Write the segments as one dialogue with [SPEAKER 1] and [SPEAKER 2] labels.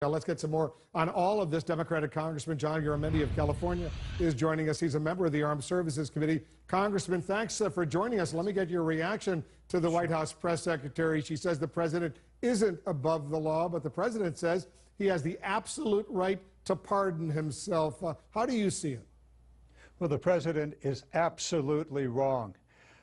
[SPEAKER 1] Now let's get some more on all of this. Democratic Congressman John Garamendi of California is joining us. He's a member of the Armed Services Committee. Congressman, thanks for joining us. Let me get your reaction to the White House press secretary. She says the president isn't above the law, but the president says he has the absolute right to pardon himself. How do you see it?
[SPEAKER 2] Well, the president is absolutely wrong.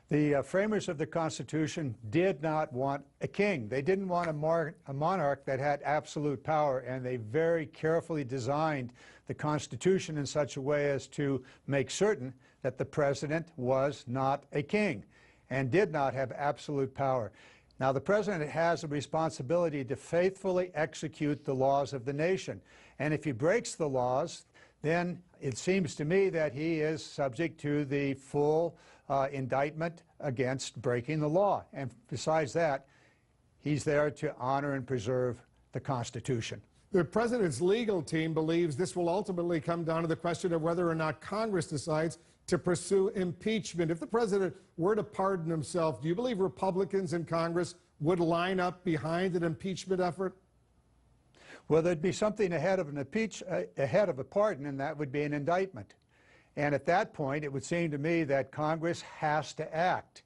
[SPEAKER 2] The framers of the Constitution did not want a king. They didn't want a monarch that had absolute power, and they very carefully designed the Constitution in such a way as to make certain that the president was not a king and did not have absolute power. Now, the president has a responsibility to faithfully execute the laws of the nation, and if he breaks the laws, then it seems to me that he is subject to the full indictment against breaking the law. And besides that, he's there to honor and preserve the Constitution.
[SPEAKER 1] The president's legal team believes this will ultimately come down to the question of whether or not Congress decides to pursue impeachment. If the president were to pardon himself, do you believe Republicans in Congress would line up behind an impeachment effort?
[SPEAKER 2] Well, there'd be something ahead of a pardon, and that would be an indictment. And at that point, it would seem to me that Congress has to act.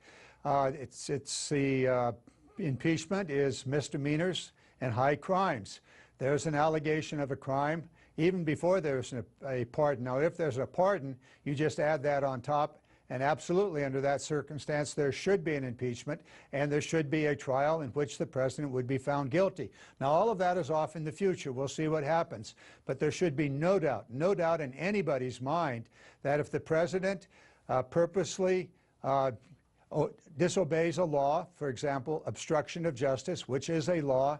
[SPEAKER 2] Impeachment is misdemeanors and high crimes. There's an allegation of a crime even before there's a pardon. Now, if there's a pardon, you just add that on top, and absolutely under that circumstance, there should be an impeachment, and there should be a trial in which the president would be found guilty. Now, all of that is off in the future. We'll see what happens. But there should be no doubt in anybody's mind that if the president purposely disobeys a law, for example, obstruction of justice, which is a law,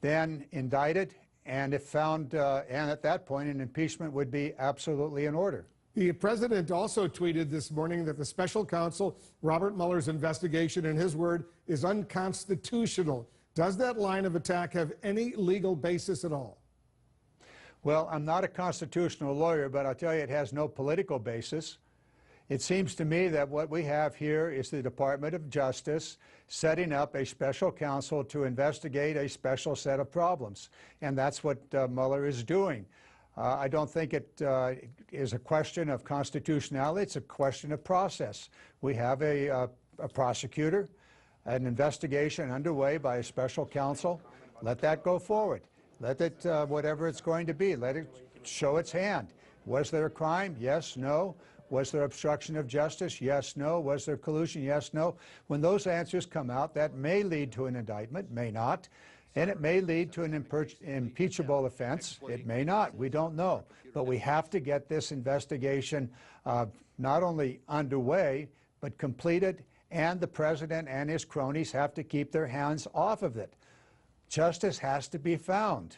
[SPEAKER 2] then indicted, and if found, and at that point, an impeachment would be absolutely in order.
[SPEAKER 1] The president also tweeted this morning that the special counsel, Robert Mueller's investigation, in his word, is unconstitutional. Does that line of attack have any legal basis at all?
[SPEAKER 2] Well, I'm not a constitutional lawyer, but I'll tell you it has no political basis. It seems to me that what we have here is the Department of Justice setting up a special counsel to investigate a special set of problems, and that's what Mueller is doing. I don't think it is a question of constitutionality. It's a question of process. We have a prosecutor, an investigation underway by a special counsel. Let that go forward. Let it, whatever it's going to be, let it show its hand. Was there a crime? Yes, no. Was there obstruction of justice? Yes, no. Was there collusion? Yes, no. When those answers come out, that may lead to an indictment, may not. And it may lead to an impeachable offense. It may not. We don't know. But we have to get this investigation not only underway, but completed, and the president and his cronies have to keep their hands off of it. Justice has to be found.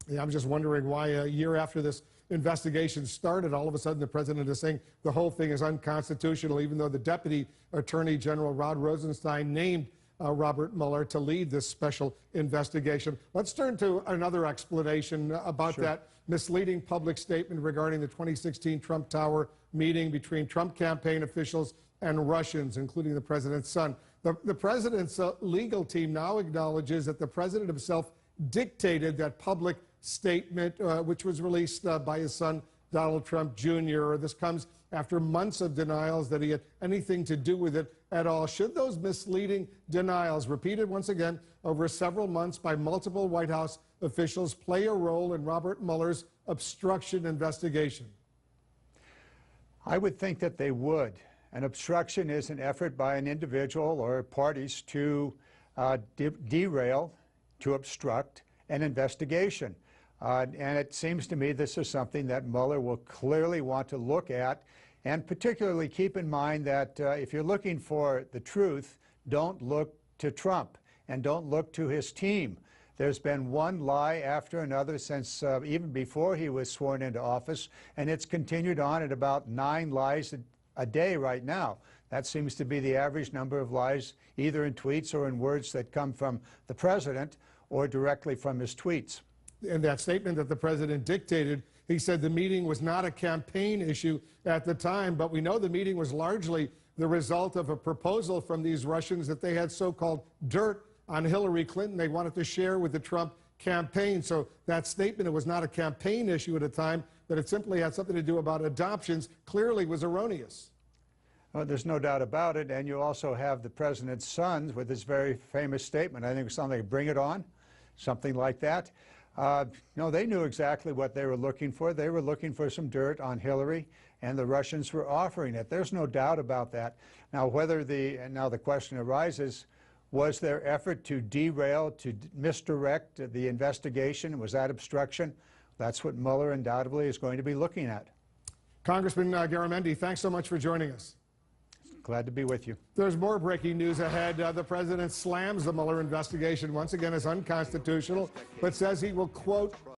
[SPEAKER 1] Yeah, I'm just wondering why a year after this investigation started, all of a sudden the president is saying the whole thing is unconstitutional, even though the Deputy Attorney General Rod Rosenstein named Robert Mueller to lead this special investigation. Let's turn to another explanation about that misleading public statement regarding the 2016 Trump Tower meeting between Trump campaign officials and Russians, including the president's son. The president's legal team now acknowledges that the president himself dictated that public statement, which was released by his son, Donald Trump Jr. This comes after months of denials that he had anything to do with it at all. Should those misleading denials, repeated once again over several months by multiple White House officials, play a role in Robert Mueller's obstruction investigation?
[SPEAKER 2] I would think that they would. An obstruction is an effort by an individual or parties to derail, to obstruct an investigation. And it seems to me this is something that Mueller will clearly want to look at, and particularly keep in mind that if you're looking for the truth, don't look to Trump and don't look to his team. There's been one lie after another since even before he was sworn into office, and it's continued on at about 9 lies a day right now. That seems to be the average number of lies, either in tweets or in words that come from the president or directly from his tweets.
[SPEAKER 1] In that statement that the president dictated, he said the meeting was not a campaign issue at the time, but we know the meeting was largely the result of a proposal from these Russians that they had so-called dirt on Hillary Clinton. They wanted to share with the Trump campaign. So that statement, it was not a campaign issue at a time, that it simply had something to do about adoptions, clearly was erroneous.
[SPEAKER 2] Well, there's no doubt about it. And you also have the president's sons with his very famous statement. I think it was something like, "Bring it on," something like that. No, they knew exactly what they were looking for. They were looking for some dirt on Hillary, and the Russians were offering it. There's no doubt about that. Now, now the question arises, was their effort to derail, to misdirect the investigation? Was that obstruction? That's what Mueller undoubtedly is going to be looking at.
[SPEAKER 1] Congressman Garamendi, thanks so much for joining us.
[SPEAKER 2] Glad to be with you.
[SPEAKER 1] There's more breaking news ahead. The president slams the Mueller investigation once again as unconstitutional, but says he will, quote,